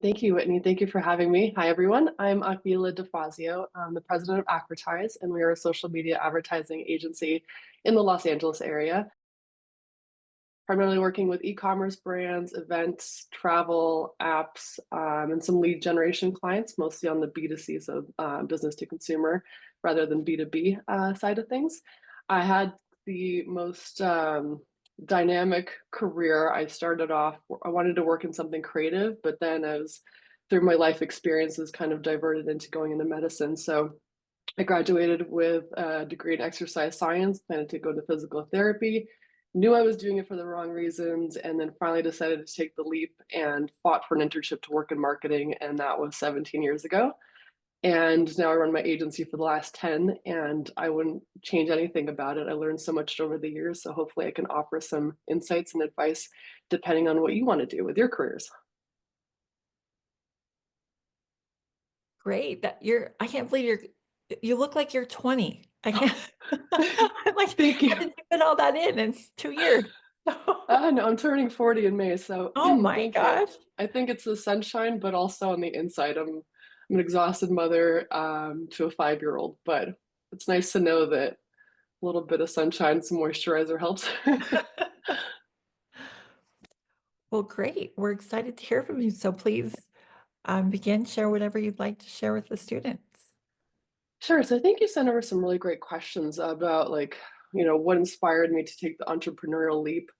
Thank you, Whitney. Thank you for having me. Hi, everyone. I'm Akvile DeFazio. I'm the president of AKvertise, and we are a social media advertising agency in the Los Angeles area, primarily working with e-commerce brands, events, travel, apps, and some lead generation clients, mostly on the B2C, so business to consumer, rather than B2B side of things. I had the most dynamic career. I started off, I wanted to work in something creative, but then through my life experiences, kind of diverted into going into medicine. So I graduated with a degree in exercise science, planning to go to physical therapy, knew I was doing it for the wrong reasons, and then finally decided to take the leap and fought for an internship to work in marketing. And that was 17 years ago. And now I run my agency for the last 10, and I wouldn't change anything about it. I learned so much over the years. So hopefully I can offer some insights and advice depending on what you want to do with your careers. Great. I can't believe you look like you're 20. I can't, I'm like, Thank how you. did you fit all that in 2 years? No, I'm turning 40 in May, so Oh my thank you. gosh. I think it's the sunshine, but also on the inside. I'm an exhausted mother to a 5-year-old, but it's nice to know that a little bit of sunshine, some moisturizer helps. Well, great. We're excited to hear from you. So please share whatever you'd like to share with the students. Sure. So I think you sent over some really great questions about what inspired me to take the entrepreneurial leap.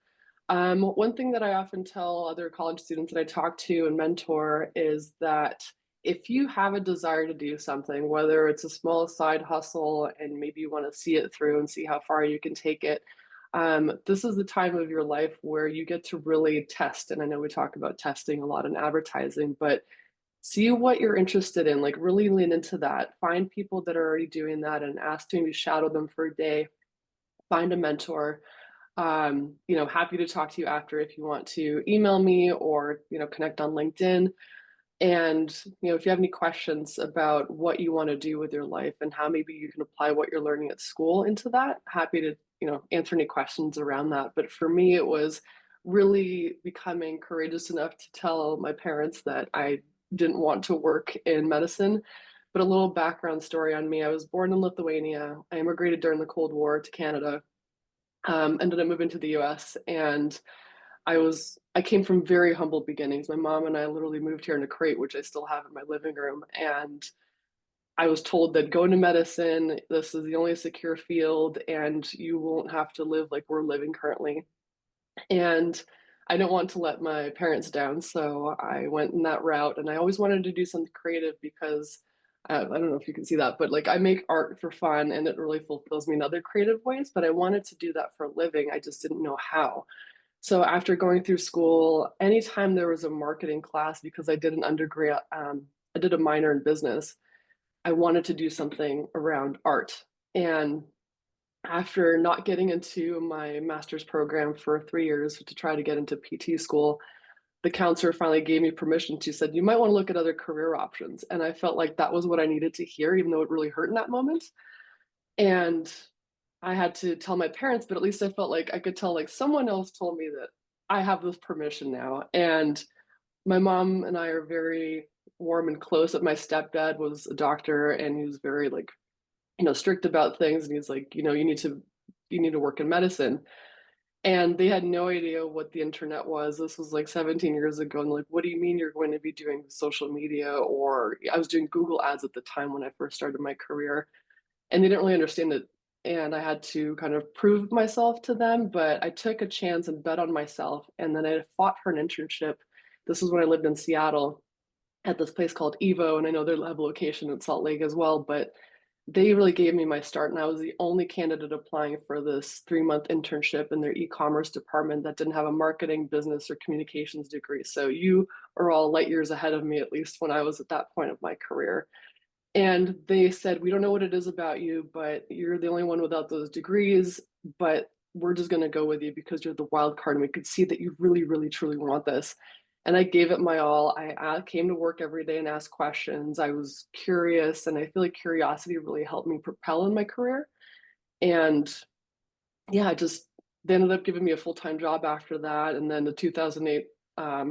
One thing that I often tell other college students that I talk to and mentor is that if you have a desire to do something, whether it's a small side hustle and maybe you want to see it through and see how far you can take it, this is the time of your life where you get to really test. And I know we talk about testing a lot in advertising, but see what you're interested in, like really lean into that. Find people that are already doing that and ask to maybe shadow them for a day, find a mentor. Happy to talk to you after if you want to email me or, connect on LinkedIn. And, if you have any questions about what you want to do with your life and how maybe you can apply what you're learning at school into that, happy to, answer any questions around that. But for me, it was really becoming courageous enough to tell my parents that I didn't want to work in medicine. But a little background story on me. I was born in Lithuania. I immigrated during the Cold War to Canada, ended up moving to the US, and I came from very humble beginnings. My mom and I literally moved here in a crate, which I still have in my living room. And I was told that go into medicine, this is the only secure field, and you won't have to live like we're living currently. And I don't want to let my parents down, so I went in that route. And I always wanted to do something creative because I don't know if you can see that, but like I make art for fun and it really fulfills me in other creative ways. But I wanted to do that for a living. I just didn't know how. So after going through school, anytime there was a marketing class, because I did an undergrad, I did a minor in business, I wanted to do something around art. And after not getting into my master's program for 3 years to try to get into PT school, the counselor finally gave me permission. She said, you might want to look at other career options. And I felt like that was what I needed to hear, even though it really hurt in that moment. And I had to tell my parents, but at least I felt like I could tell, like someone else told me that I have this permission now. And my mom and I are very warm and close. But my stepdad was a doctor and he was very like, strict about things. And he's like, you need to work in medicine. And they had no idea what the internet was. This was like 17 years ago. And like, what do you mean you're going to be doing social media? Or I was doing Google ads at the time when I first started my career, and they didn't really understand it. And I had to kind of prove myself to them, but I took a chance and bet on myself. And then I fought for an internship. This was when I lived in Seattle at this place called Evo. And I know they have a location in Salt Lake as well, but they really gave me my start. And I was the only candidate applying for this 3-month internship in their e-commerce department that didn't have a marketing, business, or communications degree. So you are all light years ahead of me, at least when I was at that point of my career. And they said, we don't know what it is about you, but you're the only one without those degrees. But we're just going to go with you because you're the wild card. And we could see that you really, really, truly want this. And I gave it my all. I came to work every day and asked questions. I was curious. And I feel like curiosity really helped me propel in my career. And yeah, they ended up giving me a full time job after that. And then the 2008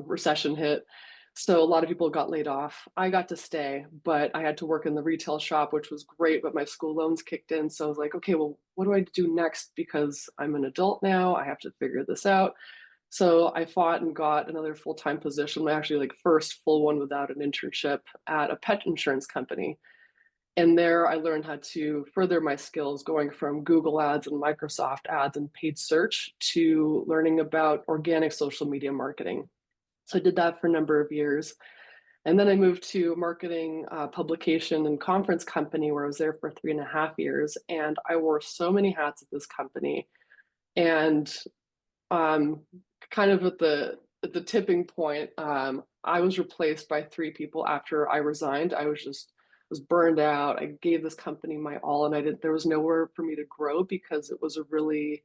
recession hit. So a lot of people got laid off. I got to stay, but I had to work in the retail shop, which was great, but my school loans kicked in. So I was like, okay, well, what do I do next? Because I'm an adult now. I have to figure this out. So I fought and got another full-time position, my actually like first full one without an internship at a pet insurance company. And there I learned how to further my skills going from Google Ads and Microsoft Ads and paid search to learning about organic social media marketing. So I did that for a number of years. And then I moved to a marketing publication and conference company where I was there for 3.5 years. And I wore so many hats at this company. And um, kind of at the tipping point, I was replaced by three people after I resigned. Was burned out. I gave this company my all, and I didn't. There was nowhere for me to grow because it was a really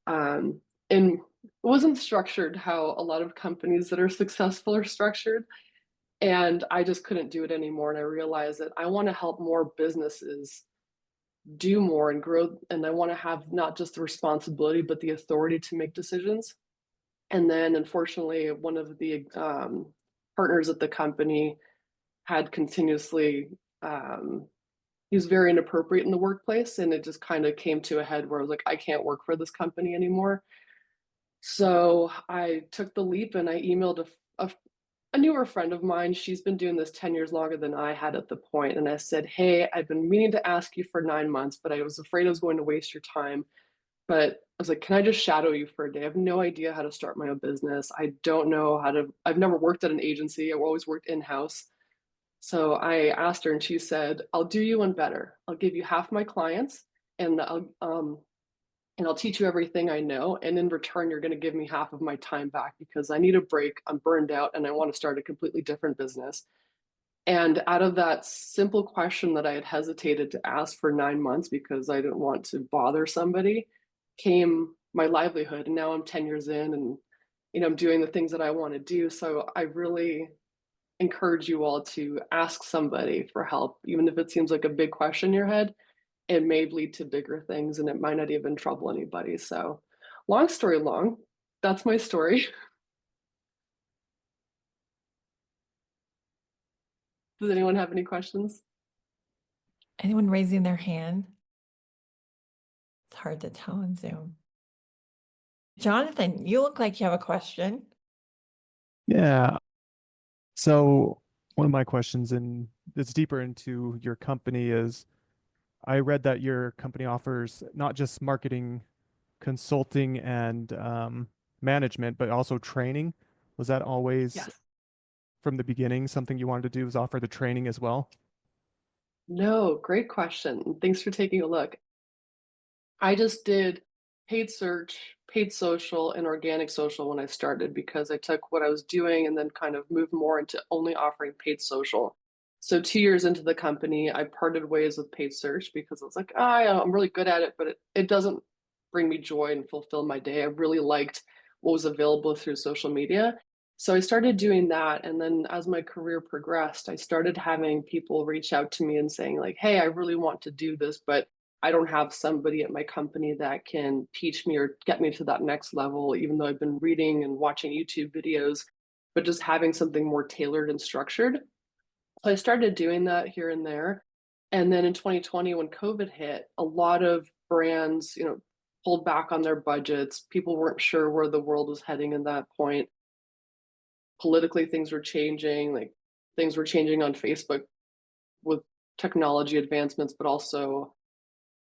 and it wasn't structured how a lot of companies that are successful are structured. And I just couldn't do it anymore. And I realized that I want to help more businesses do more and grow. And I want to have not just the responsibility, but the authority to make decisions. And then, unfortunately, one of the partners at the company had continuously, um, he was very inappropriate in the workplace. And it just kind of came to a head where I was like, I can't work for this company anymore. So I took the leap and I emailed a newer friend of mine. She's been doing this 10 years longer than I had at the point. And I said, hey, I've been meaning to ask you for 9 months, but I was afraid I was going to waste your time. But I was like, can I just shadow you for a day? I have no idea how to start my own business. I don't know how to, I've never worked at an agency. I've always worked in-house. So I asked her and she said, I'll do you one better. I'll give you half my clients and I'll teach you everything I know. And in return, you're going to give me half of my time back because I need a break. I'm burned out and I want to start a completely different business. And out of that simple question that I had hesitated to ask for 9 months because I didn't want to bother somebody came my livelihood. And now I'm 10 years in and, I'm doing the things that I want to do. So I really encourage you all to ask somebody for help, even if it seems like a big question in your head. It may lead to bigger things and it might not even trouble anybody. So, long story long, that's my story. Does anyone have any questions? Anyone raising their hand? It's hard to tell on Zoom. Jonathan, you look like you have a question. Yeah. So one of my questions, and it's deeper into your company, is I read that your company offers not just marketing, consulting, and management, but also training. Was that always Yes. from the beginning something you wanted to do, was offer the training as well? No, great question. Thanks for taking a look. I just did paid search, paid social, and organic social when I started because I took what I was doing and then kind of moved more into only offering paid social. So 2 years into the company, I parted ways with paid search because I was like, I'm really good at it, but it doesn't bring me joy and fulfill my day. I really liked what was available through social media. So I started doing that. And then as my career progressed, I started having people reach out to me and saying, like, hey, I really want to do this, but I don't have somebody at my company that can teach me or get me to that next level, even though I've been reading and watching YouTube videos, but just having something more tailored and structured. So I started doing that here and there. And then in 2020, when COVID hit, a lot of brands, pulled back on their budgets. People weren't sure where the world was heading at that point. Politically, things were changing, like things were changing on Facebook with technology advancements, but also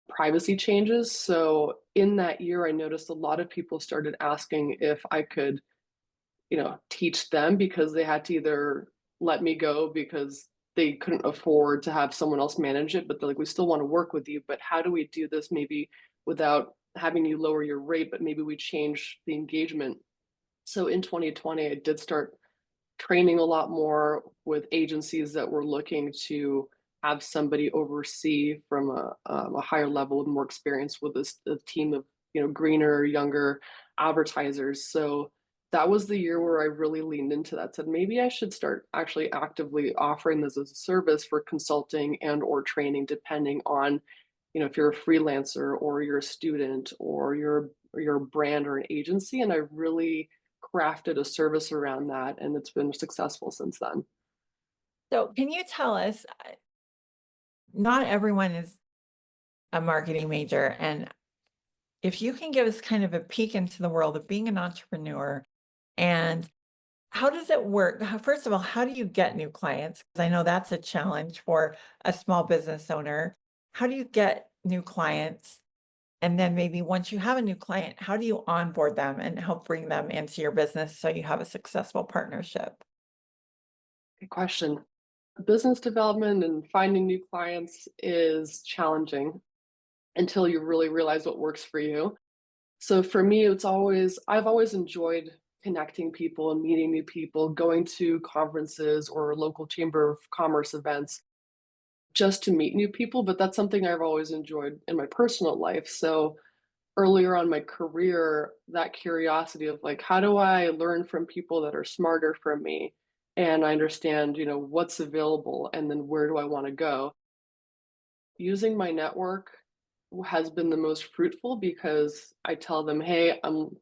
privacy changes. So in that year, I noticed a lot of people started asking if I could, teach them because they had to either let me go because they couldn't afford to have someone else manage it, but they're like, we still want to work with you, but how do we do this maybe without having you lower your rate, but maybe we change the engagement. So in 2020, I did start training a lot more with agencies that were looking to have somebody oversee from a higher level with more experience with a team of greener, younger advertisers. So that was the year where I really leaned into that. Said maybe I should start actually actively offering this as a service for consulting and or training, depending on if you're a freelancer or you're a student or you're a brand or an agency. And I really crafted a service around that, and it's been successful since then. So can you tell us, not everyone is a marketing major, and if you can give us kind of a peek into the world of being an entrepreneur and how does it work? First of all, how do you get new clients? 'Cause I know that's a challenge for a small business owner. How do you get new clients? And then maybe once you have a new client, how do you onboard them and help bring them into your business so you have a successful partnership? Good question. Business development and finding new clients is challenging until you really realize what works for you. So for me, I've always enjoyed connecting people and meeting new people, going to conferences or local chamber of commerce events just to meet new people, but that's something I've always enjoyed in my personal life. So earlier on in my career, that curiosity of like, how do I learn from people that are smarter from me? And I understand, what's available and then where do I want to go? Using my network has been the most fruitful because I tell them, hey, I'm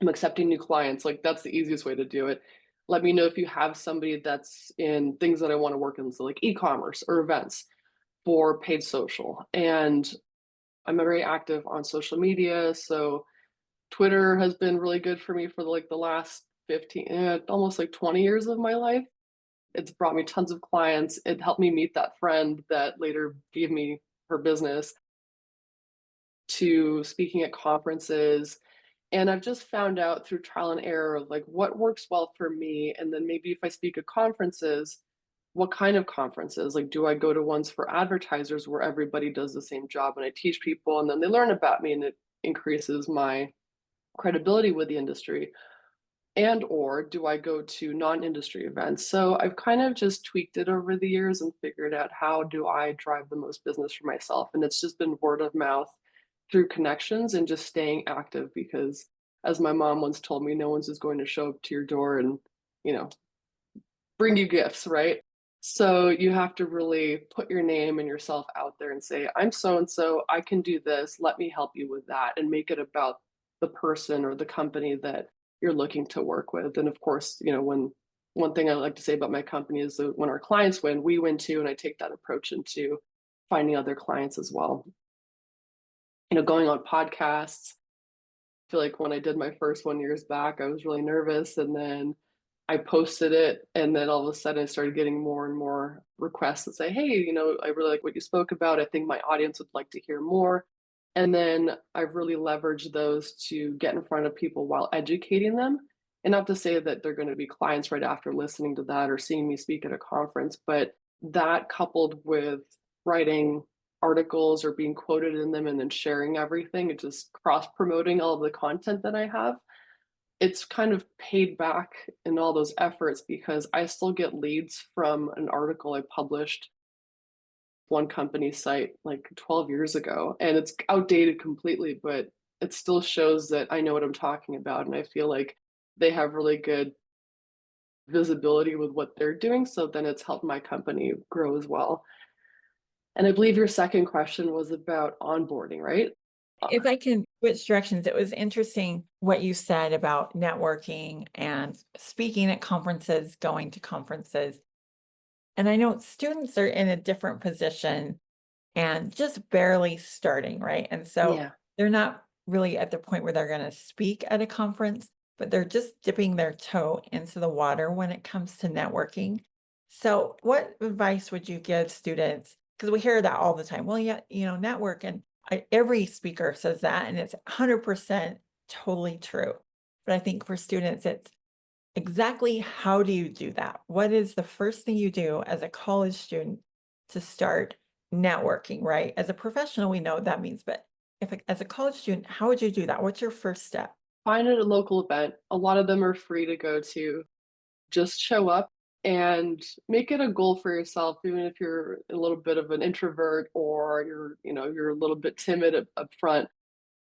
accepting new clients. Like that's the easiest way to do it. Let me know if you have somebody that's in things that I want to work in, so like e-commerce or events for paid social. And I'm very active on social media, so Twitter has been really good for me for like the last 15, almost like 20 years of my life. It's brought me tons of clients. It helped me meet that friend that later gave me her business, to speaking at conferences. And I've just found out through trial and error of like what works well for me. And then maybe if I speak at conferences, what kind of conferences? Like, do I go to ones for advertisers where everybody does the same job and I teach people and then they learn about me and it increases my credibility with the industry? And or do I go to non-industry events? So I've kind of just tweaked it over the years and figured out how do I drive the most business for myself. And it's just been word of mouth through connections and just staying active because as my mom once told me, no one's just going to show up to your door and, you know, bring you gifts, right? So you have to really put your name and yourself out there and say, I'm so and so, I can do this, let me help you with that, and make it about the person or the company that you're looking to work with. And of course, when one thing I like to say about my company is that when our clients win, we win too. And I take that approach into finding other clients as well. Going on podcasts. I feel like when I did my first one years back, I was really nervous. And then I posted it, and then all of a sudden I started getting more and more requests that say, hey, I really like what you spoke about. I think my audience would like to hear more. And then I've really leveraged those to get in front of people while educating them. And not to say that they're going to be clients right after listening to that or seeing me speak at a conference, but that coupled with writing articles or being quoted in them and then sharing everything and just cross promoting all of the content that I have, it's kind of paid back in all those efforts because I still get leads from an article I published one company's site like 12 years ago, and it's outdated completely, but it still shows that I know what I'm talking about, and I feel like they have really good visibility with what they're doing, so then it's helped my company grow as well. And I believe your second question was about onboarding, right? If I can switch directions, it was interesting what you said about networking and speaking at conferences, going to conferences. And I know students are in a different position and just barely starting, right? And so Yeah. they're not really at the point where they're going to speak at a conference, but they're just dipping their toe into the water when it comes to networking. So, what advice would you give students? Because we hear that all the time. Well, yeah, network, and every speaker says that, and it's 100% totally true. But I think for students, it's exactly how do you do that? What is the first thing you do as a college student to start networking, right? As a professional, we know what that means, but as a college student, how would you do that? What's your first step? Find it a local event. A lot of them are free to go to. Just show up and make it a goal for yourself, even if you're a little bit of an introvert or you're a little bit timid up front.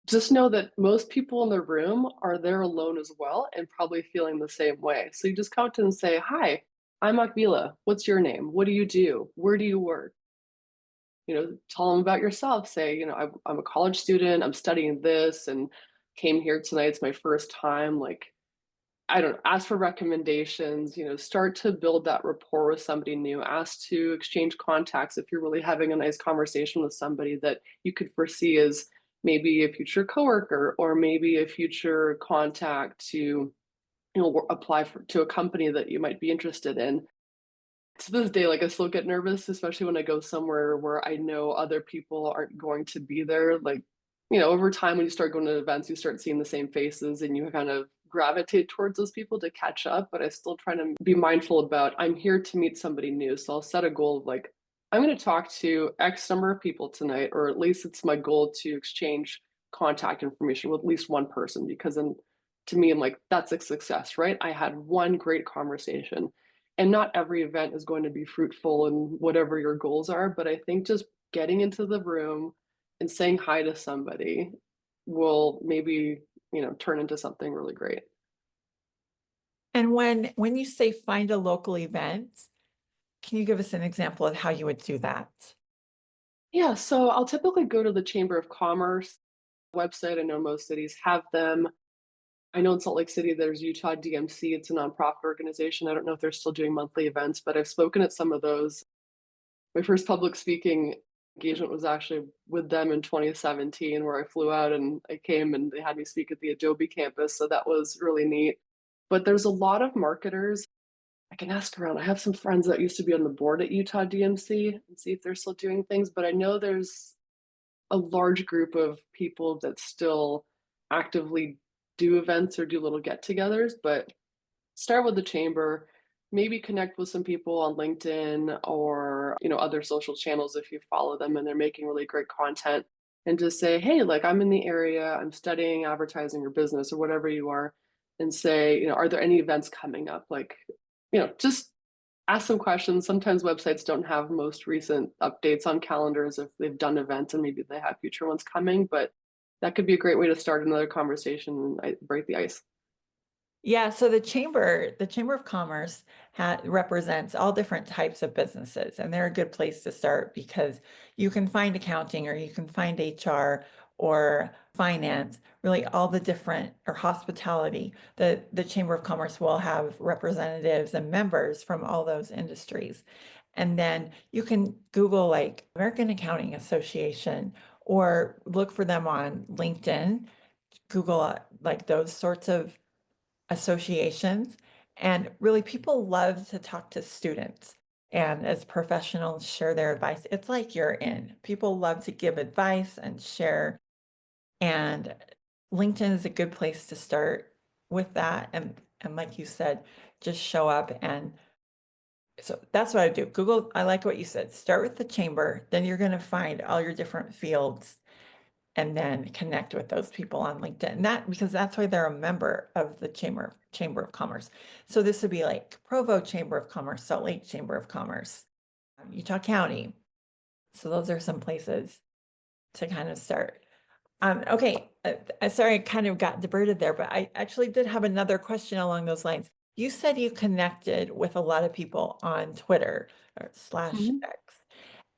Just know that most people in the room are there alone as well and probably feeling the same way. So you just come to them and say, hi, I'm Akvile. What's your name? What do you do? Where do you work? Tell them about yourself. Say, I'm a college student. I'm studying this and came here tonight. It's my first time. Like, I don't know, ask for recommendations, start to build that rapport with somebody new, ask to exchange contacts if you're really having a nice conversation with somebody that you could foresee as maybe a future coworker or maybe a future contact to, apply to a company that you might be interested in. To this day, like, I still get nervous, especially when I go somewhere where I know other people aren't going to be there. Like, over time, when you start going to events, you start seeing the same faces and you kind of gravitate towards those people to catch up. But I still try to be mindful about I'm here to meet somebody new. So I'll set a goal of like, I'm going to talk to X number of people tonight, or at least it's my goal to exchange contact information with at least one person because then to me, I'm like, that's a success, right? I had one great conversation and not every event is going to be fruitful in whatever your goals are, but I think just getting into the room and saying hi to somebody will maybe, turn into something really great. And when you say find a local event, can you give us an example of how you would do that? Yeah, so I'll typically go to the Chamber of Commerce website. I know most cities have them. I know in Salt Lake City, there's Utah DMC. It's a nonprofit organization. I don't know if they're still doing monthly events, but I've spoken at some of those. My first public speaking engagement was actually with them in 2017, where I flew out and I came and they had me speak at the Adobe campus. So that was really neat. But there's a lot of marketers. I can ask around. I have some friends that used to be on the board at Utah DMC and see if they're still doing things. But I know there's a large group of people that still actively do events or do little get togethers. But start with the chamber, maybe connect with some people on LinkedIn or, other social channels if you follow them and they're making really great content and just say, "Hey, like I'm in the area, I'm studying advertising or business or whatever you are," and say, "Are there any events coming up?" Like, just ask some questions. Sometimes websites don't have most recent updates on calendars if they've done events and maybe they have future ones coming, but that could be a great way to start another conversation and break the ice. Yeah, so the Chamber of Commerce represents all different types of businesses, and they're a good place to start because you can find accounting or you can find HR or finance, really all the different or hospitality. The Chamber of Commerce will have representatives and members from all those industries. And then you can Google like American Accounting Association or look for them on LinkedIn, Google like those sorts of associations. And really, people love to talk to students and as professionals share their advice. It's like you're in. People love to give advice and share. And LinkedIn is a good place to start with that. And like you said, just show up. And so that's what I do. Google, I like what you said. Start with the chamber, then you're going to find all your different fields and then connect with those people on LinkedIn. And that because that's why they're a member of the Chamber of Commerce. So this would be like Provo Chamber of Commerce, Salt Lake Chamber of Commerce, Utah County. So those are some places to kind of start. Okay, sorry, I kind of got diverted there, but I actually did have another question along those lines. You said you connected with a lot of people on Twitter or slash Mhm. X.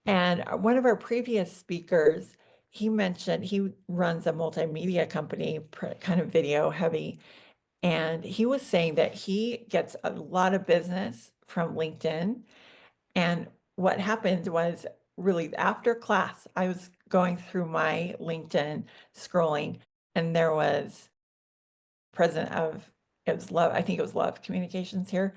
And one of our previous speakers, he mentioned he runs a multimedia company, kind of video heavy. And he was saying that he gets a lot of business from LinkedIn. And what happened was really after class, I was going through my LinkedIn scrolling, and there was president of it was Love, I think it was Love Communications here,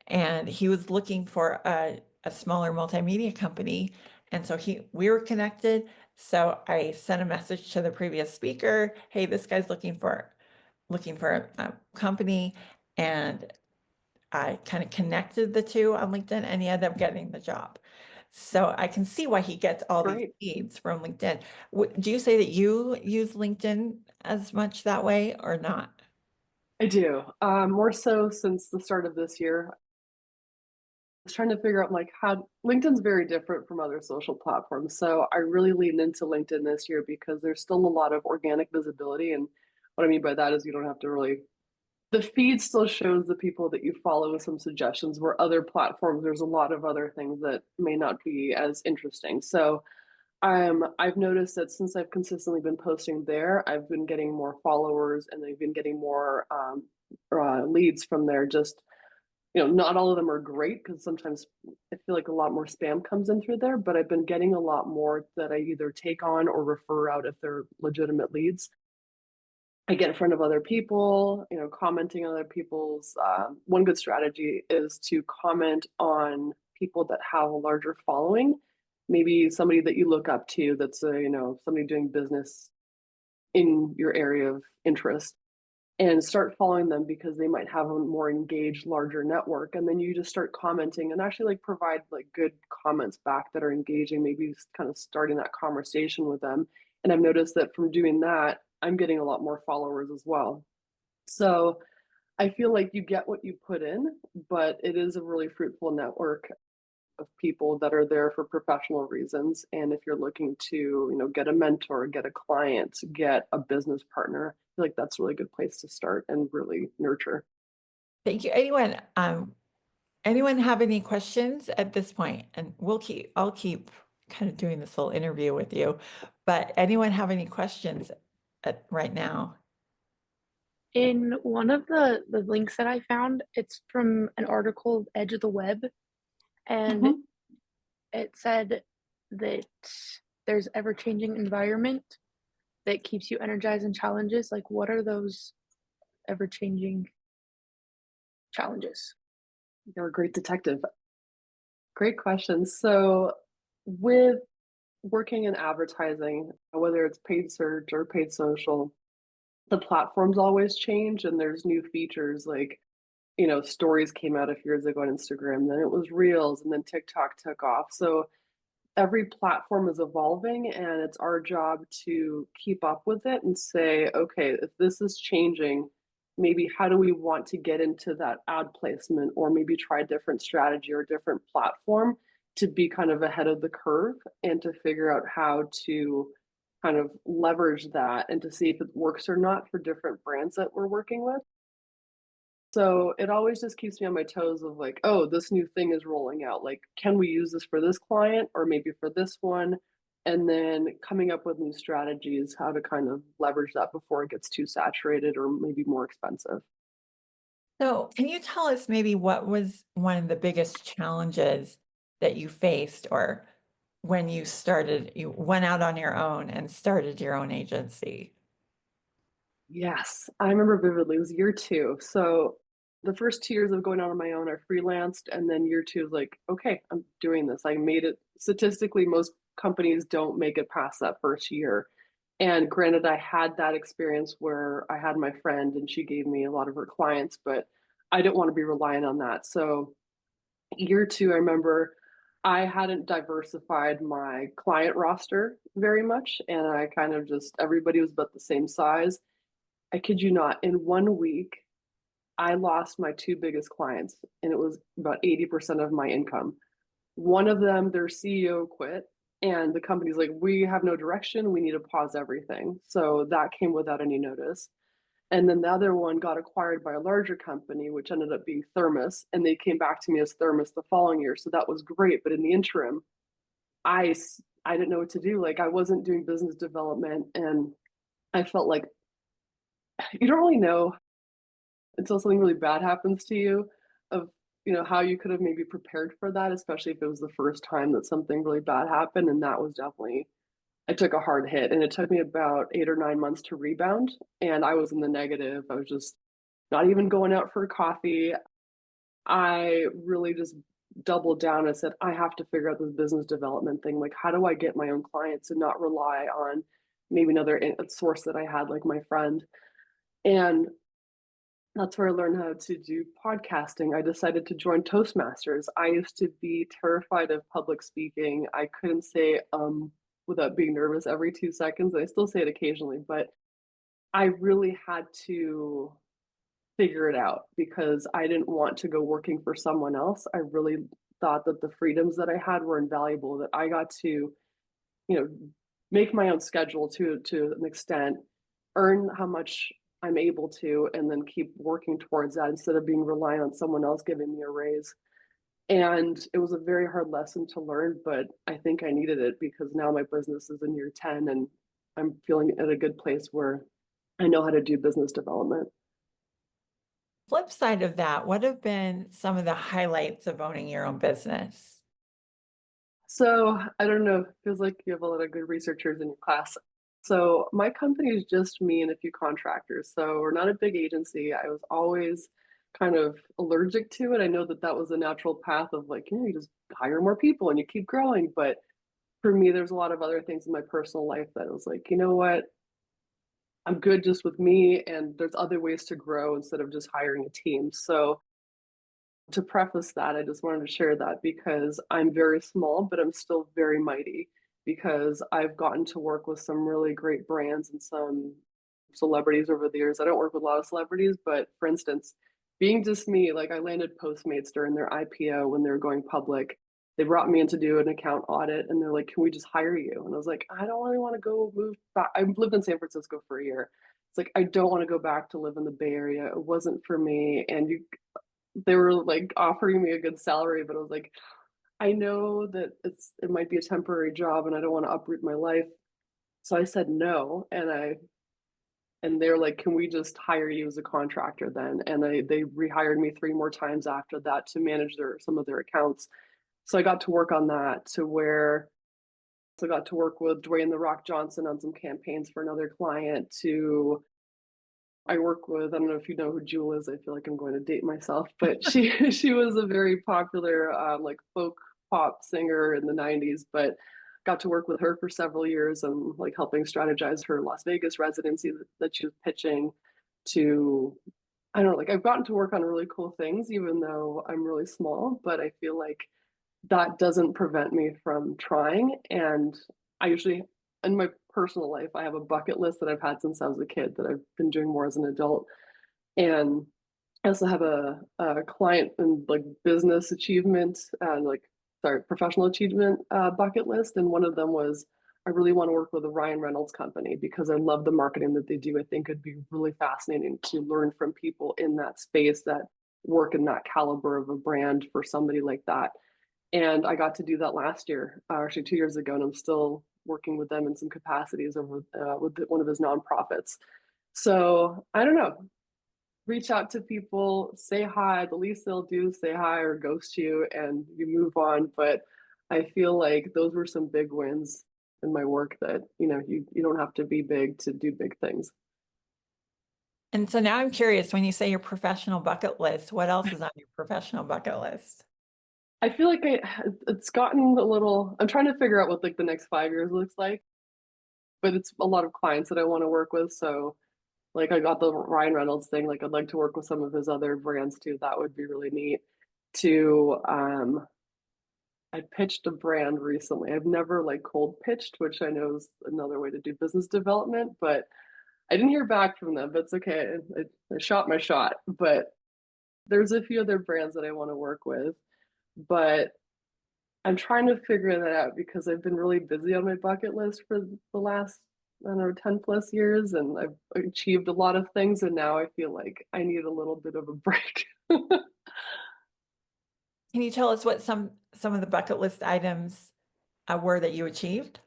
and he was looking for a smaller multimedia company, and so we were connected. So I sent a message to the previous speaker, "Hey, this guy's looking for a company," and I kind of connected the two on LinkedIn, and he ended up getting the job. So I can see why he gets all these Great. leads from LinkedIn. Do you say that you use LinkedIn as much that way or not? I do. More so since the start of this year. I was trying to figure out like how LinkedIn's very different from other social platforms. So I really leaned into LinkedIn this year because there's still a lot of organic visibility. And what I mean by that is you don't have to really the feed still shows the people that you follow with some suggestions where other platforms there's a lot of other things that may not be as interesting. So I've noticed that since I've consistently been posting there, I've been getting more followers and I've been getting more leads from there. Just, not all of them are great because sometimes I feel like a lot more spam comes in through there, but I've been getting a lot more that I either take on or refer out if they're legitimate leads. I get in front of other people, commenting on other people's. One good strategy is to comment on people that have a larger following, maybe somebody that you look up to that's somebody doing business in your area of interest, and start following them because they might have a more engaged, larger network. And then you just start commenting and actually like provide like good comments back that are engaging, maybe kind of starting that conversation with them. And I've noticed that from doing that, I'm getting a lot more followers as well. So I feel like you get what you put in, but it is a really fruitful network of people that are there for professional reasons. And if you're looking to, get a mentor, get a client, get a business partner, I feel like that's a really good place to start and really nurture. Thank you. Anyone have any questions at this point? And I'll keep kind of doing this whole interview with you, but anyone have any questions right now? In one of the links that I found, it's from an article, Edge of the Web, and Mhm. it said that there's ever-changing environment that keeps you energized and challenges. Like, what are those ever-changing challenges? You're a great detective. Great questions. So, with working in advertising, whether it's paid search or paid social, the platforms always change and there's new features like, stories came out a few years ago on Instagram, then it was Reels, and then TikTok took off. So every platform is evolving and it's our job to keep up with it and say, okay, if this is changing, maybe how do we want to get into that ad placement, or maybe try a different strategy or a different platform to be kind of ahead of the curve and to figure out how to kind of leverage that and to see if it works or not for different brands that we're working with. So it always just keeps me on my toes of like, oh, this new thing is rolling out. Like, can we use this for this client or maybe for this one? And then coming up with new strategies, how to kind of leverage that before it gets too saturated or maybe more expensive. So can you tell us maybe what was one of the biggest challenges that you faced, or when you went out on your own and started your own agency? Yes, I remember vividly. It was year 2. So the first 2 years of going out on my own, I freelanced, and then year 2 is like, okay, I'm doing this. I made it. Statistically, most companies don't make it past that first year. And granted, I had that experience where I had my friend and she gave me a lot of her clients, but I didn't want to be reliant on that. So year 2, I remember I hadn't diversified my client roster very much, and I kind of just everybody was about the same size. I kid you not, in 1 week, I lost my 2 biggest clients, and it was about 80% of my income. One of them, their CEO quit, and the company's like, "We have no direction, we need to pause everything." So that came without any notice. And then the other one got acquired by a larger company, which ended up being Thermos, and they came back to me as Thermos the following year, so that was great, but in the interim, I didn't know what to do. Like, I wasn't doing business development, and I felt like you don't really know until something really bad happens to you of, how you could have maybe prepared for that, especially if it was the first time that something really bad happened, and that was definitely I took a hard hit, and it took me about 8 or 9 months to rebound, and I was in the negative. I was just not even going out for coffee. I really just doubled down and said, "I have to figure out this business development thing, like, how do I get my own clients and not rely on maybe another source that I had, like my friend?" And that's where I learned how to do podcasting. I decided to join Toastmasters. I used to be terrified of public speaking. I couldn't say without being nervous every 2 seconds. I still say it occasionally, but I really had to figure it out because I didn't want to go working for someone else. I really thought that the freedoms that I had were invaluable, that I got to, you know, make my own schedule to an extent, earn how much I'm able to, and then keep working towards that instead of being reliant on someone else giving me a raise. And it was a very hard lesson to learn, but I think I needed it because now my business is in year 10 and I'm feeling at a good place where I know how to do business development. flip side of that, what have been some of the highlights of owning your own business? So I don't know, it feels like you have a lot of good researchers in your class. So my company is just me and a few contractors. So we're not a big agency. I was always kind of allergic to it. I know that that was a natural path of like, you just hire more people and you keep growing. But for me, there's a lot of other things in my personal life that was like, you know what? I'm good just with me, and there's other ways to grow instead of just hiring a team. So to preface that, I just wanted to share that because I'm very small, but I'm still very mighty because I've gotten to work with some really great brands and some celebrities over the years. I don't work with a lot of celebrities, but for instance, being just me, like I landed Postmates during their IPO when they were going public. They brought me in to do an account audit and they're like, "Can we just hire you?" And I was like, "I don't really want to go move back." I lived in San Francisco for a year. It's like, I don't want to go back to live in the Bay Area. It wasn't for me. And they were like offering me a good salary, but I was like, I know that it might be a temporary job and I don't want to uproot my life. So I said no. And they're like, "Can we just hire you as a contractor then?" And they rehired me 3 more times after that to manage some of their accounts. So I got to work on that to where so I got to work with Dwayne the Rock Johnson on some campaigns for another client to I work with I don't know if you know who Jewel is, I feel like I'm going to date myself, but she was a very popular, like, folk pop singer in the '90s, but got to work with her for several years and, like, helping strategize her Las Vegas residency that she was pitching to I don't know, like, I've gotten to work on really cool things even though I'm really small, but I feel like that doesn't prevent me from trying, and I usually in my personal life, I have a bucket list that I've had since I was a kid that I've been doing more as an adult, and I also have a client and, like, business achievement and, like sorry, professional achievement, bucket list, and one of them was I really wanna work with the Ryan Reynolds company because I love the marketing that they do. I think it'd be really fascinating to learn from people in that space that work in that caliber of a brand for somebody like that. And I got to do that last year, actually 2 years ago, and I'm still working with them in some capacities over with one of his nonprofits. So I don't know. Reach out to people, say hi. The least they'll do is say hi or ghost you, and you move on. But I feel like those were some big wins in my work that you don't have to be big to do big things. And so now I'm curious, when you say your professional bucket list, what else is on your professional bucket list? I feel like it's gotten a little. I'm trying to figure out what like the next 5 years looks like, but it's a lot of clients that I want to work with. So like I got the Ryan Reynolds thing. Like I'd like to work with some of his other brands too. That would be really neat. To I pitched a brand recently. I've never like cold pitched, which I know is another way to do business development, but I didn't hear back from them. But it's okay. I shot my shot. But there's a few other brands that I want to work with, but I'm trying to figure that out because I've been really busy on my bucket list for the last, I don't know, 10 plus years, and I've achieved a lot of things, and now I feel like I need a little bit of a break. Can you tell us what some of the bucket list items were that you achieved?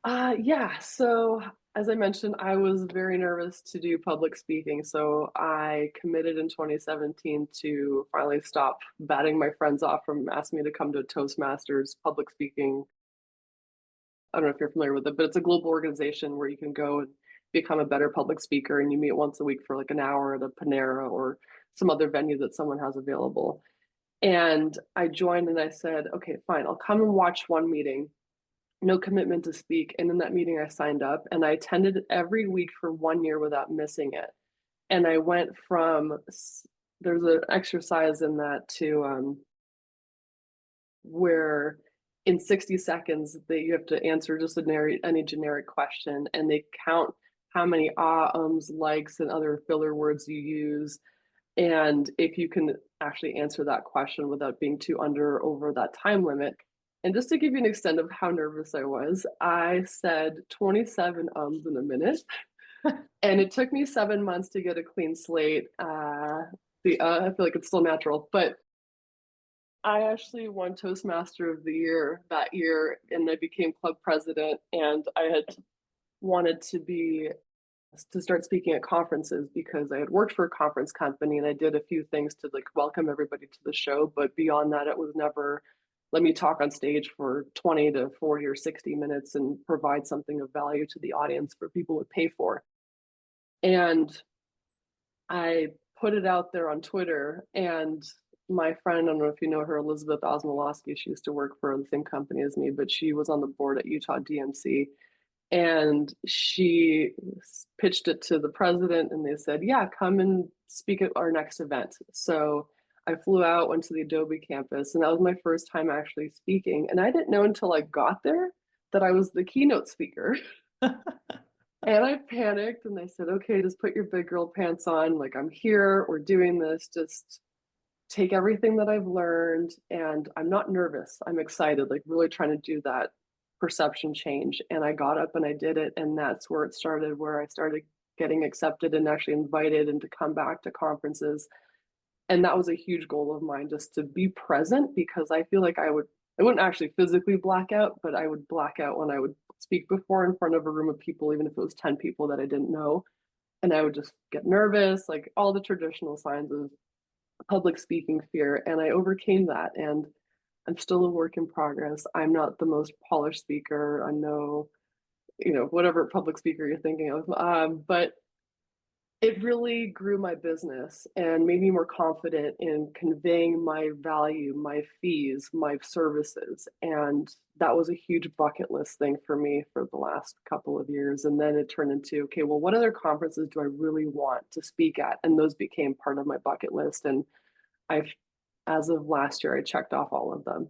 Yeah. So as I mentioned, I was very nervous to do public speaking. So I committed in 2017 to finally stop batting my friends off from asking me to come to Toastmasters public speaking. I don't know if you're familiar with it, but it's a global organization where you can go and become a better public speaker and you meet once a week for like an hour at a Panera or some other venue that someone has available. And I joined and I said, okay, fine, I'll come and watch one meeting, no commitment to speak. And in that meeting, I signed up and I attended it every week for 1 year without missing it. And I went from there's an exercise in that to where in 60 seconds that you have to answer just any generic question and they count how many ums, likes, and other filler words you use. And if you can actually answer that question without being too under or over that time limit. And just to give you an extent of how nervous I said 27 ums in a minute. And it took me 7 months to get a clean slate. I feel like it's still natural, but I actually won Toastmaster of the Year that year, and I became club president. And I had wanted to be to start speaking at conferences because I had worked for a conference company and I did a few things to like welcome everybody to the show. But beyond that, it was never let me talk on stage for 20 to 40 or 60 minutes and provide something of value to the audience for people would pay for. And I put it out there on Twitter, and my friend, I don't know if you know her, Elizabeth Osmolowski, she used to work for the same company as me, but she was on the board at Utah DMC. And she pitched it to the president, and they said, yeah, come and speak at our next event. So I flew out, went to the Adobe campus, and that was my first time actually speaking. And I didn't know until I got there that I was the keynote speaker. And I panicked and they said, okay, just put your big girl pants on. Like, I'm here, we're doing this, just take everything that I've learned. And I'm not nervous, I'm excited, like really trying to do that perception change. And I got up and I did it. And that's where it started, where I started getting accepted and actually invited and to come back to conferences. And that was a huge goal of mine, just to be present, because I feel like I wouldn't actually physically black out, but I would black out when I would speak before in front of a room of people, even if it was 10 people that I didn't know. And I would just get nervous, like all the traditional signs of public speaking fear. And I overcame that. And I'm still a work in progress. I'm not the most polished speaker. I know, whatever public speaker you're thinking of. But it really grew my business and made me more confident in conveying my value, my fees, my services. And that was a huge bucket list thing for me for the last couple of years. And then it turned into, okay, well, what other conferences do I really want to speak at? And those became part of my bucket list. And as of last year, I checked off all of them.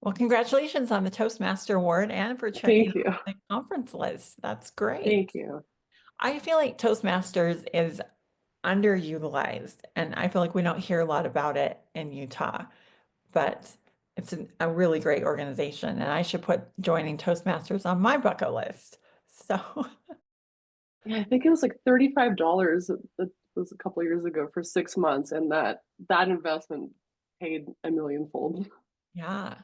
Well, congratulations on the Toastmaster Award and for checking Thank you. off the conference list. That's great. Thank you. I feel like Toastmasters is underutilized, and I feel like we don't hear a lot about it in Utah, but it's a really great organization, and I should put joining Toastmasters on my bucket list. So Yeah, I think it was like $35. It was a couple of years ago for 6 months, and that investment paid a millionfold. yeah.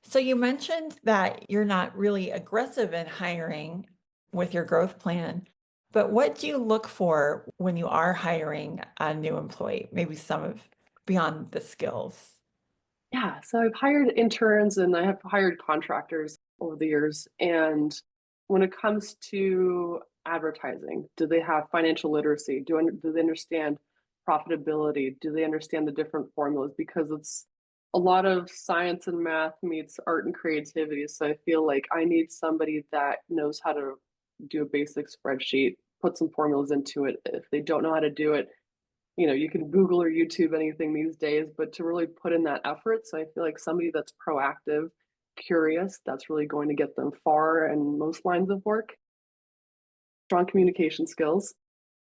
So you mentioned that you're not really aggressive in hiring with your growth plan, but what do you look for when you are hiring a new employee? Maybe some of beyond the skills. Yeah, so I've hired interns and I have hired contractors over the years. And when it comes to advertising, do they have financial literacy? Do they understand profitability? Do they understand the different formulas? Because it's a lot of science and math meets art and creativity. So I feel like I need somebody that knows how to do a basic spreadsheet, put some formulas into it. If they don't know how to do it, you can Google or YouTube anything these days, but to really put in that effort. So I feel like somebody that's proactive, curious, that's really going to get them far in most lines of work. Strong communication skills.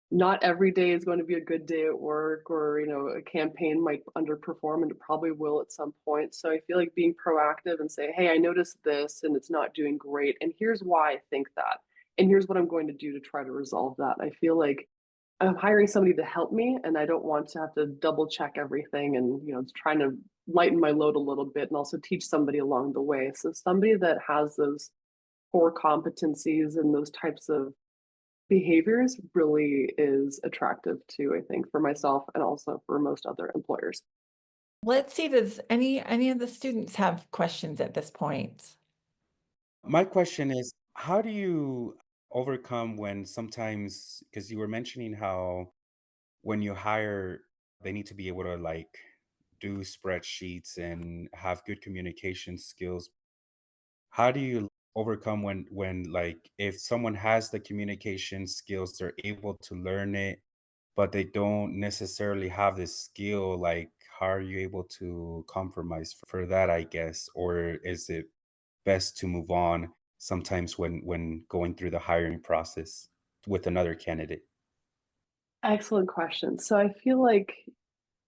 Not every day is going to be a good day at work, or, a campaign might underperform, and it probably will at some point. So I feel like being proactive and say, hey, I noticed this and it's not doing great. And here's why I think that. And here's what I'm going to do to try to resolve that. I feel like I'm hiring somebody to help me, and I don't want to have to double check everything and, trying to lighten my load a little bit and also teach somebody along the way. So somebody that has those core competencies and those types of behaviors really is attractive too, I think, for myself and also for most other employers. Let's see, does any of the students have questions at this point? My question is, how do you overcome when sometimes, because you were mentioning how when you hire, they need to be able to like do spreadsheets and have good communication skills. How do you overcome when like if someone has the communication skills, they're able to learn it, but they don't necessarily have the skill, like how are you able to compromise for that, I guess? Or is it best to move on sometimes when going through the hiring process with another candidate? Excellent question. So I feel like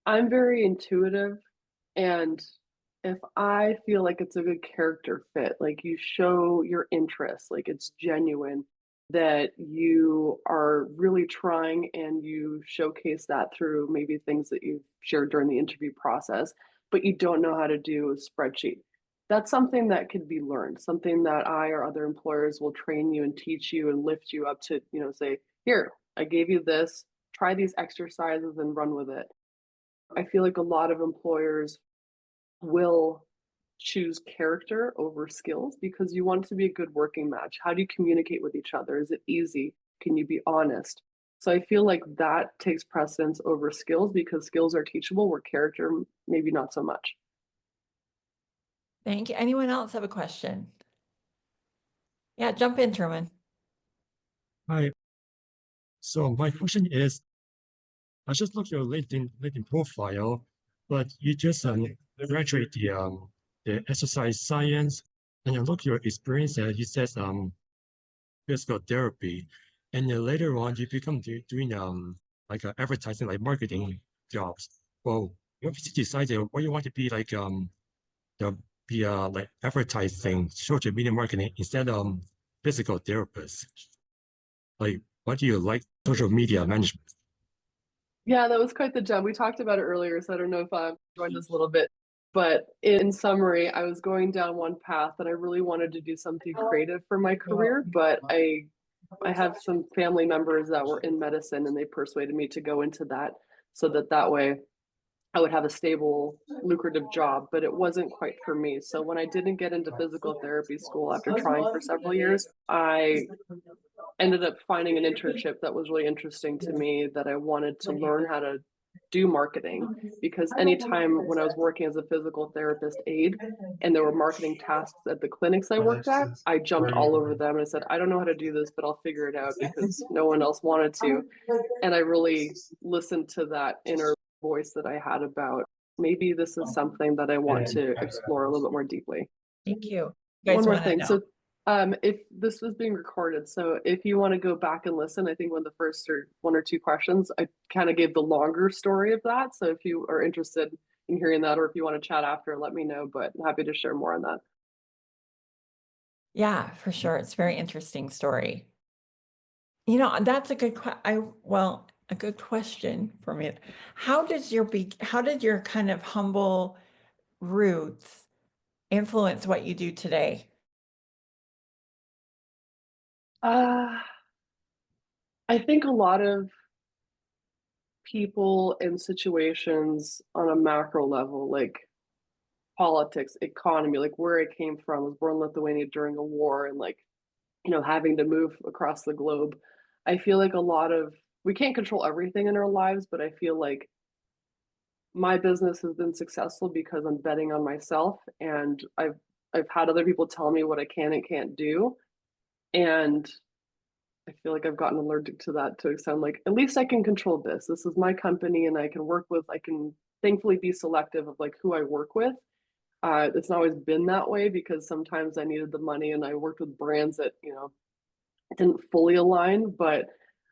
I'm very intuitive, and if I feel like it's a good character fit, like you show your interest, like it's genuine, that you are really trying and you showcase that through maybe things that you've shared during the interview process, but you don't know how to do a spreadsheet. that's something that could be learned, something that I or other employers will train you and teach you and lift you up to, say, here, I gave you this, try these exercises and run with it. I feel like a lot of employers will choose character over skills because you want it to be a good working match. How do you communicate with each other? Is it easy? Can you be honest? So I feel like that takes precedence over skills because skills are teachable, where character maybe not so much. Thank you. Anyone else have a question? Yeah, jump in, Truman. Hi. So my question is, I just looked at your LinkedIn profile, but you just graduate the exercise science, and I look your experience, and it says physical therapy, and then later on you become doing like advertising, like marketing jobs. Well, what did you decide what you want to be like the be like advertising, social media marketing instead of physical therapist? Like, what do you like social media management? Yeah, that was quite the jump. We talked about it earlier, so I don't know if I joined us a little bit. But in summary, I was going down one path and I really wanted to do something creative for my career, but I have some family members that were in medicine and they persuaded me to go into that so that way I would have a stable, lucrative job, but it wasn't quite for me. So when I didn't get into physical therapy school after trying for several years, I ended up finding an internship that was really interesting to me, that I wanted to learn how to do marketing, because anytime when I was working as a physical therapist aide and there were marketing tasks at the clinics I worked at, I jumped all over them and I said, I don't know how to do this, but I'll figure it out, because no one else wanted to. And I really listened to that inner voice that I had about maybe this is something that I want to explore a little bit more deeply. Thank you. You guys One more want to thing. know? So if this was being recorded, so if you want to go back and listen, I think one of the first or one or two questions, I kind of gave the longer story of that. So if you are interested in hearing that, or if you want to chat after, let me know, but I'm happy to share more on that. Yeah, for sure. It's a very interesting story. That's a good a good question for me. How did your kind of humble roots influence what you do today? I think a lot of people in situations on a macro level, like politics, economy, like where I came from, I was born in Lithuania during a war, and like, having to move across the globe. I feel like we can't control everything in our lives, but I feel like my business has been successful because I'm betting on myself, and I've had other people tell me what I can and can't do. And I feel like I've gotten allergic to that to extent, like, at least I can control this. This is my company and I can thankfully be selective of like who I work with. It's not always been that way because sometimes I needed the money and I worked with brands that, didn't fully align, but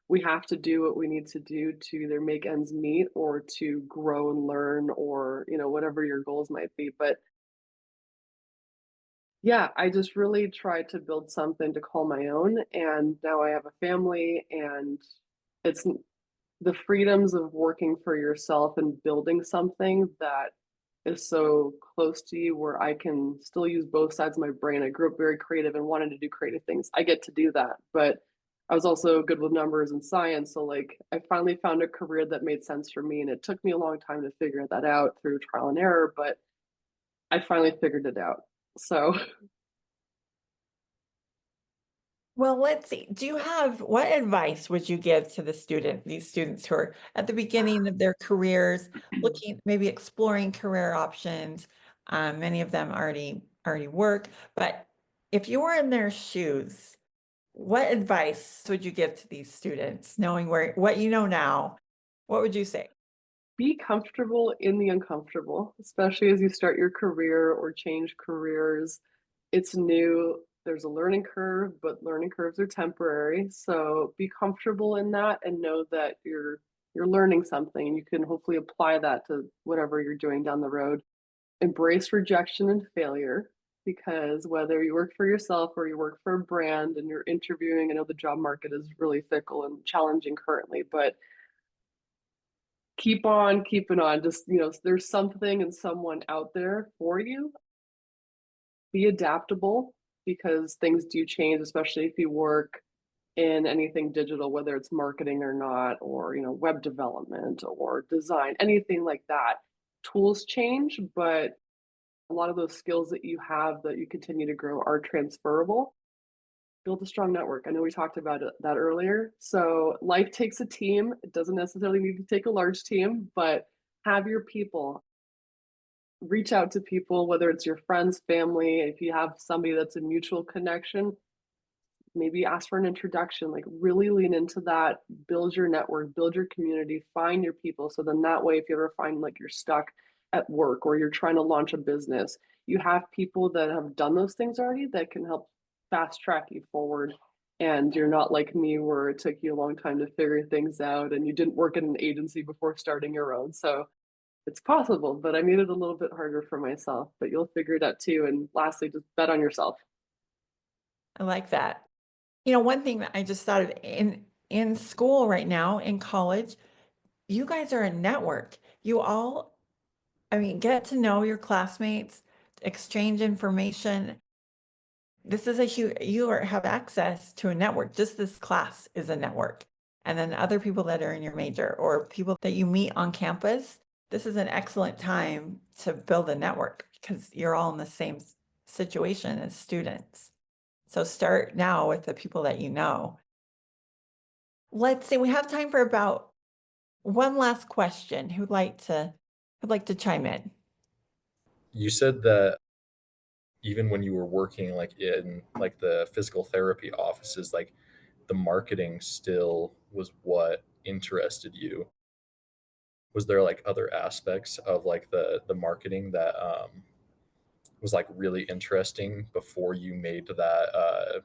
we have to do what we need to do to either make ends meet or to grow and learn, or, whatever your goals might be. But yeah, I just really tried to build something to call my own. And now I have a family, and it's the freedoms of working for yourself and building something that is so close to you, where I can still use both sides of my brain. I grew up very creative and wanted to do creative things. I get to do that, but I was also good with numbers and science. So like I finally found a career that made sense for me, and it took me a long time to figure that out through trial and error, but I finally figured it out. So Well, let's see. What advice would you give to these students who are at the beginning of their careers, looking, maybe exploring career options? Many of them already work, but if you were in their shoes, what advice would you give to these students, knowing what you know now? What would you say? be comfortable in the uncomfortable, especially as you start your career or change careers. It's new, there's a learning curve, but learning curves are temporary. So be comfortable in that and know that you're learning something, and you can hopefully apply that to whatever you're doing down the road. Embrace rejection and failure, because whether you work for yourself or you work for a brand and you're interviewing, I know the job market is really fickle and challenging currently, but keep on keeping on. Just, there's something and someone out there for you. be adaptable because things do change, especially if you work in anything digital, whether it's marketing or not, or web development or design, anything like that. Tools change, but a lot of those skills that you have that you continue to grow are transferable. Build a strong network. I know we talked about that earlier. So life takes a team. It doesn't necessarily need to take a large team, but have your people. Reach out to people, whether it's your friends, family, if you have somebody that's a mutual connection, maybe ask for an introduction, like really lean into that, build your network, build your community, find your people. So then that way, if you ever find like you're stuck at work or you're trying to launch a business, you have people that have done those things already that can help fast track you forward. And you're not like me where it took you a long time to figure things out and you didn't work in an agency before starting your own. So it's possible, but I made it a little bit harder for myself, but you'll figure it out too. And lastly, just bet on yourself. I like that. One thing that I just thought of in school right now, in college, you guys are a network. You all, get to know your classmates, exchange information. This is have access to a network. Just this class is a network. And then other people that are in your major or people that you meet on campus, this is an excellent time to build a network because you're all in the same situation as students. So start now with the people that you know. Let's see, we have time for about one last question. Who'd like to chime in? You said that even when you were working like in like the physical therapy offices, like the marketing still was what interested you. Was there like other aspects of like the marketing that was like really interesting before you made that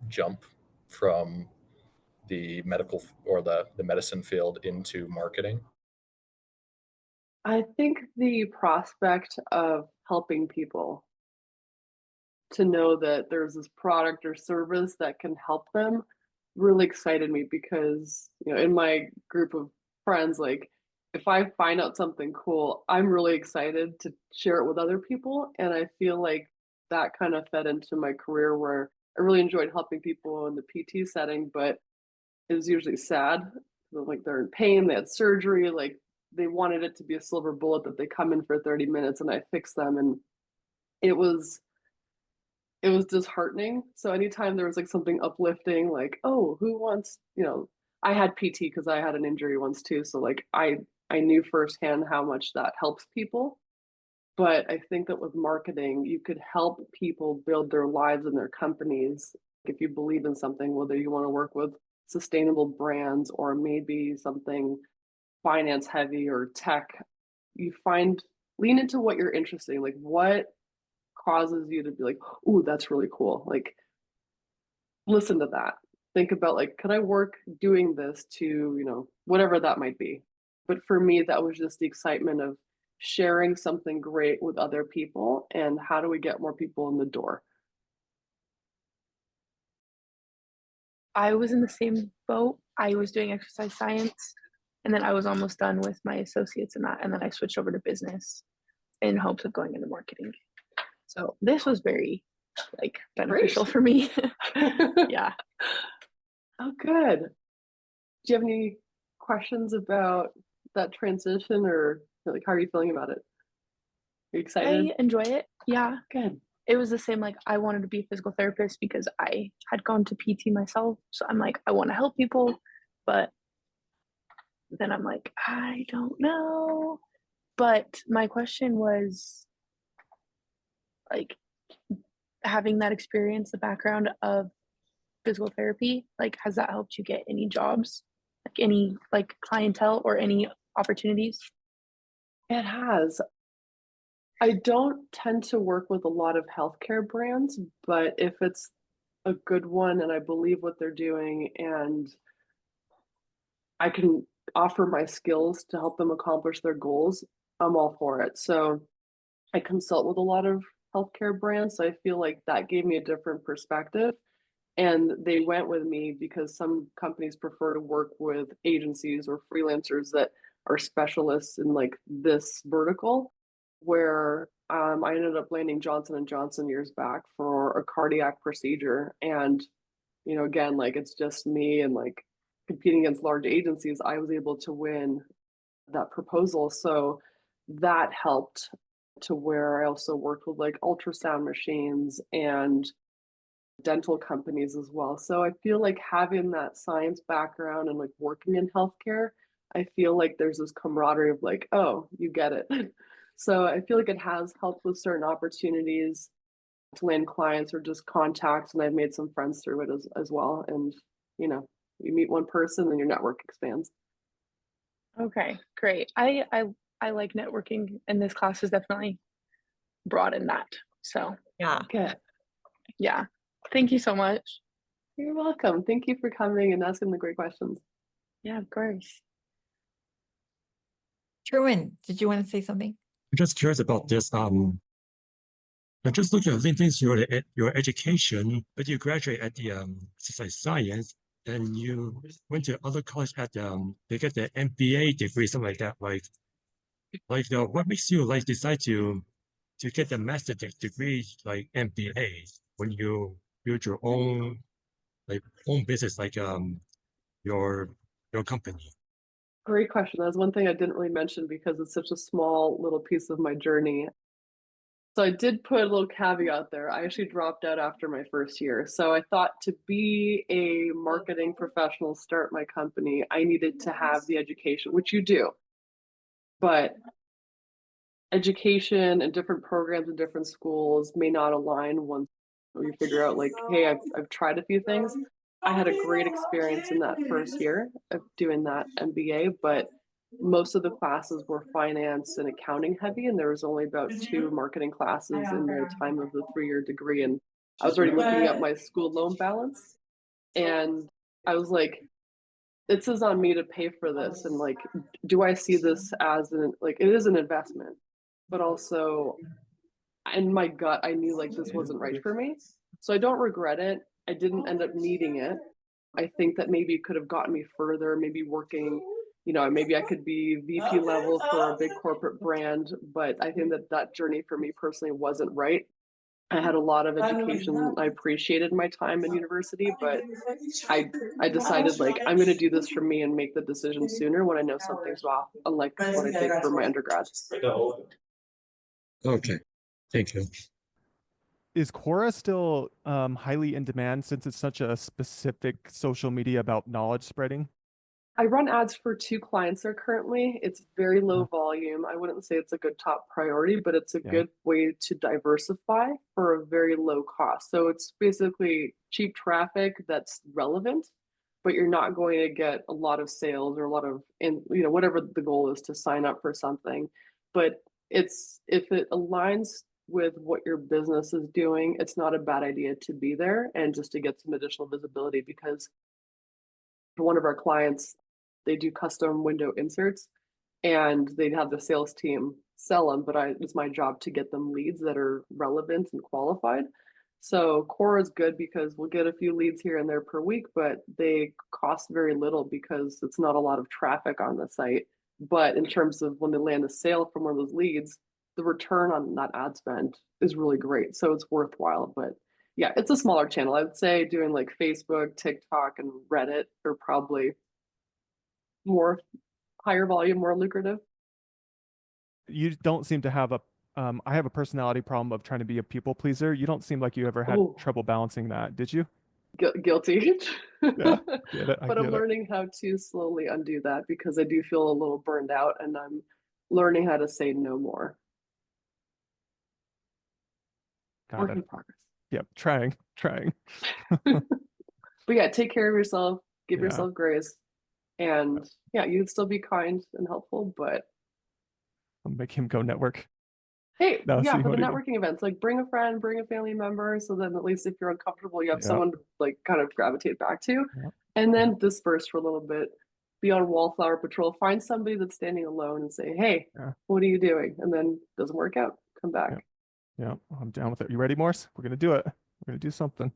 jump from the medical or the medicine field into marketing? I think the prospect of helping people, to know that there's this product or service that can help them, really excited me because, in my group of friends, like if I find out something cool, I'm really excited to share it with other people. And I feel like that kind of fed into my career where I really enjoyed helping people in the PT setting, but it was usually sad. Like they're in pain, they had surgery, like they wanted it to be a silver bullet that they come in for 30 minutes and I fix them. And it was disheartening. So anytime there was like something uplifting, like, oh, who wants, I had PT because I had an injury once too. So like I knew firsthand how much that helps people. But I think that with marketing, you could help people build their lives and their companies. If you believe in something, whether you want to work with sustainable brands or maybe something finance heavy or tech, lean into what you're interested in, like what causes you to be like, "Ooh, that's really cool." Like, listen to that. Think about like, could I work doing this to, whatever that might be. But for me, that was just the excitement of sharing something great with other people and how do we get more people in the door. I was in the same boat. I was doing exercise science, and then I was almost done with my associates in that, and then I switched over to business in hopes of going into marketing. So this was very beneficial for me. Yeah. Oh, good. Do you have any questions about that transition or like how are you feeling about it? Are you excited? I enjoy it. Yeah. Good. It was the same, I wanted to be a physical therapist because I had gone to PT myself. So I'm like, I want to help people, but then I'm like, I don't know. But my question was having that experience, the background of physical therapy, has that helped you get any jobs, any clientele or any opportunities? It has. I don't tend to work with a lot of healthcare brands, but if it's a good one and I believe what they're doing and I can offer my skills to help them accomplish their goals, I'm all for it. So I consult with a lot of healthcare brands. So I feel like that gave me a different perspective. And they went with me because some companies prefer to work with agencies or freelancers that are specialists in like this vertical. where I ended up landing Johnson & Johnson years back for a cardiac procedure. And, you know, again, like it's just me and like competing against large agencies, I was able to win that proposal. So that helped to where I also worked with like ultrasound machines and dental companies as well. So I feel like having that science background and like working in healthcare, I feel like there's this camaraderie of like, oh, you get it. So I feel like it has helped with certain opportunities to land clients or just contacts, and I've made some friends through it as well. And you know, you meet one person and your network expands. Okay, great. I like networking, and this class has definitely broadened that. So Yeah. Okay. yeah, thank you so much. You're welcome. Thank you for coming and asking the great questions. Yeah, of course. Truman, did you want to say something? I'm just curious about this. I'm just looking at things your education, but you graduate at the exercise science, and you went to other college at they get the MBA degree, something like that. What makes you like decide to get the master degree like MBA when you build your own own business your your company? Great question. That's one thing I didn't really mention because it's such a small little piece of my journey. So I did put a little caveat there. I actually dropped out after my first year. So I thought to be a marketing professional, start my company, I needed to have the education, which you do. But education and different programs in different schools may not align once you figure out like, hey, I've tried a few things. I had a great experience in that first year of doing that MBA, but most of the classes were finance and accounting heavy, and there was only about 2 marketing classes in the time of the 3-year degree. And I was already looking at my school loan balance, and I was like, this is on me to pay for this. And like, do I see this as an like it is an investment, but also in my gut, I knew like this wasn't right for me. So I don't regret it. I didn't end up needing it. I think that maybe it could have gotten me further, maybe working, you know, maybe I could be VP level for a big corporate brand, but I think that that journey for me personally wasn't right. I had a lot of education. I appreciated my time in university, but I decided like I'm going to do this for me and make the decision sooner when I know something's off, unlike what I did for my undergrad. Okay, thank you. Is Quora still highly in demand since it's such a specific social media about knowledge spreading? I run ads for 2 clients there currently. It's very low volume. I wouldn't say it's a good top priority, but it's a Yeah. good way to diversify for a very low cost. So it's basically cheap traffic that's relevant, but you're not going to get a lot of sales or a lot of, and you know, whatever the goal is to sign up for something. But it's if it aligns with what your business is doing, it's not a bad idea to be there and just to get some additional visibility because for one of our clients, they do custom window inserts and they'd have the sales team sell them, but it's my job to get them leads that are relevant and qualified. So Quora is good because we'll get a few leads here and there per week, but they cost very little because it's not a lot of traffic on the site. But in terms of when they land a sale from one of those leads, the return on that ad spend is really great. So it's worthwhile. But yeah, it's a smaller channel. I would say doing like Facebook, TikTok, and Reddit are probably more higher volume, more lucrative. You don't seem to have a I have a personality problem of trying to be a people pleaser. You don't seem like you ever had Oh, trouble balancing that, did you? guilty. Yeah, get it. I But I'm get it. learning how to slowly undo that because I do feel a little burned out and I'm learning how to say no more. Got Work it. in progress. Yep, trying. But yeah, take care of yourself, give Yeah. yourself grace. And yeah, you can still be kind and helpful, but I'll make him go network. hey, No, yeah, see for the what I mean? networking events, like bring a friend, bring a family member, so then at least if you're uncomfortable, you have Yeah. someone to like kind of gravitate back to. Yeah. And then disperse for a little bit, be on wallflower patrol, find somebody that's standing alone and say, hey, Yeah. what are you doing? And then doesn't work out, come back. Yeah. Yeah, I'm down with it. You ready, Morse? We're gonna do it. We're gonna do something.